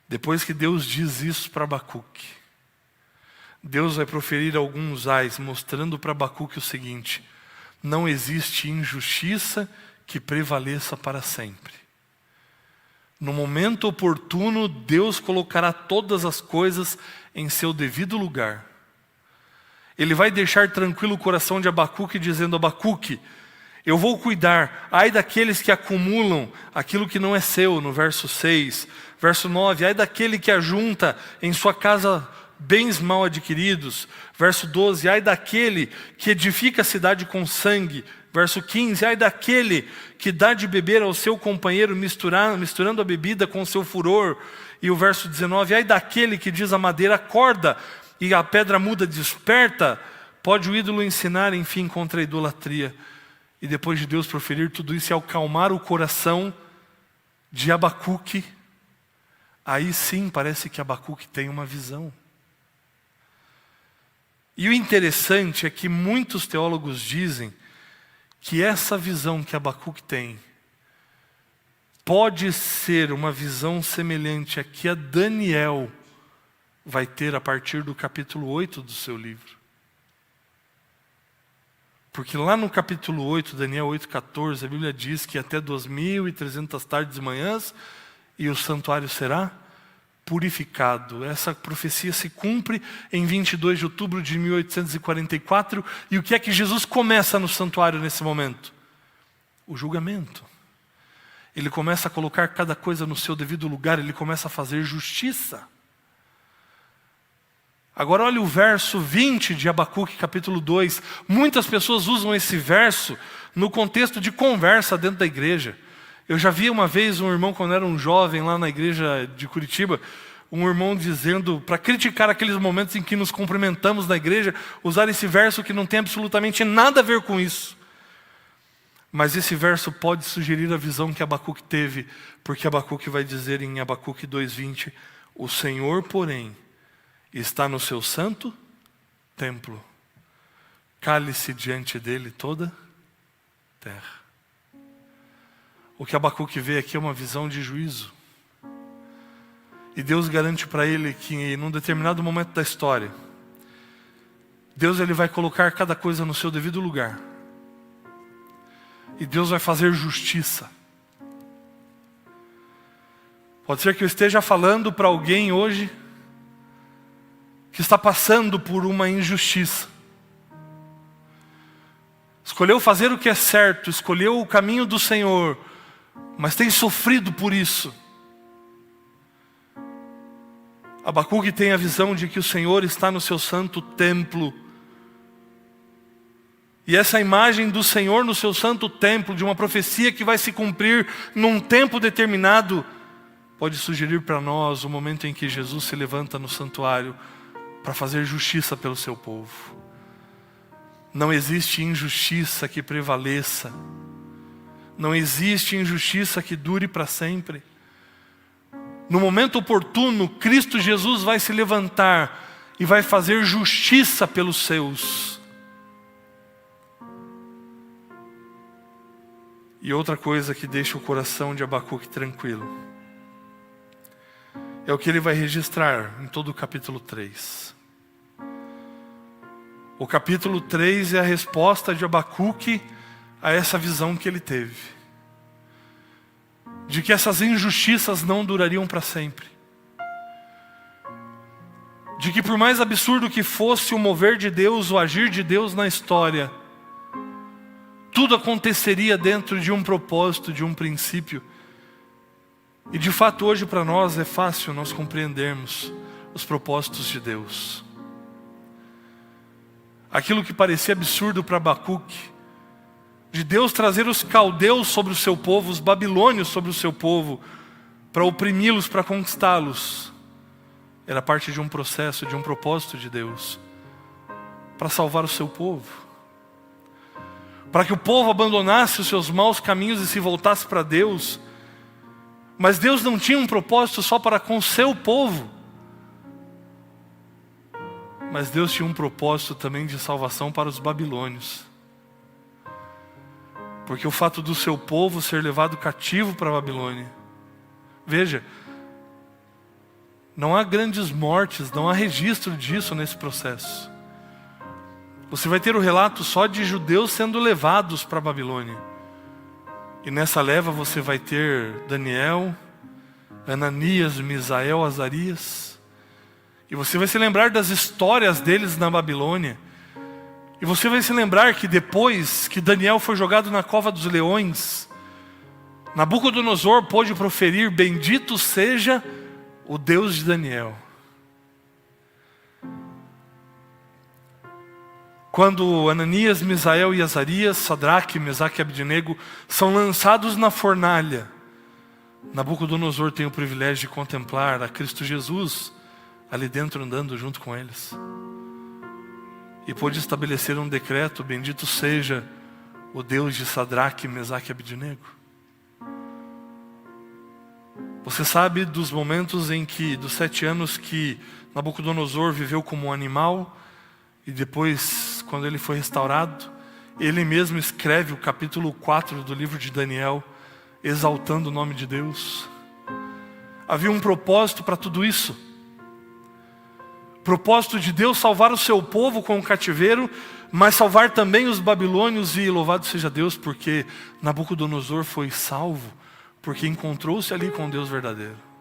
Depois que Deus diz isso para Abacuque, Deus vai proferir alguns ais, mostrando para Abacuque o seguinte: não existe injustiça que prevaleça para sempre. No momento oportuno, Deus colocará todas as coisas em seu devido lugar. Ele vai deixar tranquilo o coração de Abacuque, dizendo: Abacuque, eu vou cuidar, ai daqueles que acumulam aquilo que não é seu, no verso 6. Verso 9, ai daquele que ajunta em sua casa bens mal adquiridos. Verso 12, ai daquele que edifica a cidade com sangue. Verso 15, ai daquele que dá de beber ao seu companheiro, misturando a bebida com o seu furor. E o verso 19, ai daquele que diz a madeira acorda e a pedra muda desperta. Pode o ídolo ensinar, enfim, contra a idolatria. E depois de Deus proferir tudo isso e acalmar o coração de Abacuque, aí sim parece que Abacuque tem uma visão. E o interessante é que muitos teólogos dizem que essa visão que Abacuque tem pode ser uma visão semelhante à que a Daniel vai ter a partir do capítulo 8 do seu livro. Porque lá no capítulo 8, Daniel 8,14, a Bíblia diz que até 2.300 tardes e manhãs e o santuário será purificado. Essa profecia se cumpre em 22 de outubro de 1844. E o que é que Jesus começa no santuário nesse momento? O julgamento. Ele começa a colocar cada coisa no seu devido lugar, ele começa a fazer justiça. Agora olha o verso 20 de Abacuque, capítulo 2. Muitas pessoas usam esse verso no contexto de conversa dentro da igreja. Eu já vi uma vez um irmão, quando era um jovem lá na igreja de Curitiba, um irmão dizendo, para criticar aqueles momentos em que nos cumprimentamos na igreja, usar esse verso que não tem absolutamente nada a ver com isso. Mas esse verso pode sugerir a visão que Abacuque teve, porque Abacuque vai dizer em Abacuque 2,20, o Senhor, porém, está no seu santo templo, cale-se diante dele toda terra. O que Abacuque vê aqui é uma visão de juízo. E Deus garante para ele que em um determinado momento da história, Deus ele vai colocar cada coisa no seu devido lugar. E Deus vai fazer justiça. Pode ser que eu esteja falando para alguém hoje que está passando por uma injustiça. Escolheu fazer o que é certo, escolheu o caminho do Senhor, mas tem sofrido por isso. Abacuque tem a visão de que o Senhor está no seu santo templo. E essa imagem do Senhor no seu santo templo, de uma profecia que vai se cumprir num tempo determinado, pode sugerir para nós o momento em que Jesus se levanta no santuário para fazer justiça pelo seu povo. Não existe injustiça que prevaleça. Não existe injustiça que dure para sempre. No momento oportuno, Cristo Jesus vai se levantar e vai fazer justiça pelos seus. E outra coisa que deixa o coração de Abacuque tranquilo é o que ele vai registrar em todo o capítulo 3. O capítulo 3 é a resposta de Abacuque a essa visão que ele teve. De que essas injustiças não durariam para sempre. De que por mais absurdo que fosse o mover de Deus, o agir de Deus na história, tudo aconteceria dentro de um propósito, de um princípio. E de fato hoje para nós é fácil nós compreendermos os propósitos de Deus. Aquilo que parecia absurdo para Abacuque, de Deus trazer os caldeus sobre o seu povo, os babilônios sobre o seu povo, para oprimi-los, para conquistá-los, era parte de um processo, de um propósito de Deus, para salvar o seu povo, para que o povo abandonasse os seus maus caminhos e se voltasse para Deus. Mas Deus não tinha um propósito só para com o seu povo, mas Deus tinha um propósito também de salvação para os babilônios. Porque o fato do seu povo ser levado cativo para a Babilônia, veja, Não há grandes mortes, não há registro disso nesse processo. Você vai ter o relato só de judeus sendo levados para a Babilônia. E nessa leva você vai ter Daniel, Ananias, Misael, Azarias. E você vai se lembrar das histórias deles na Babilônia. E você vai se lembrar que depois que Daniel foi jogado na cova dos leões, Nabucodonosor pôde proferir: bendito seja o Deus de Daniel. Quando Ananias, Misael e Azarias, Sadraque, Mesaque e Abednego são lançados na fornalha, Nabucodonosor tem o privilégio de contemplar a Cristo Jesus ali dentro andando junto com eles. E pôde estabelecer um decreto: bendito seja o Deus de Sadraque, Mesaque e Abednego. Você sabe dos momentos em que, dos 7 anos que Nabucodonosor viveu como um animal, e depois, quando ele foi restaurado, ele mesmo escreve o capítulo 4 do livro de Daniel, exaltando o nome de Deus. Havia um propósito para tudo isso. Propósito de Deus salvar o seu povo com o cativeiro, mas salvar também os babilônios, e louvado seja Deus, porque Nabucodonosor foi salvo, porque encontrou-se ali com o Deus verdadeiro.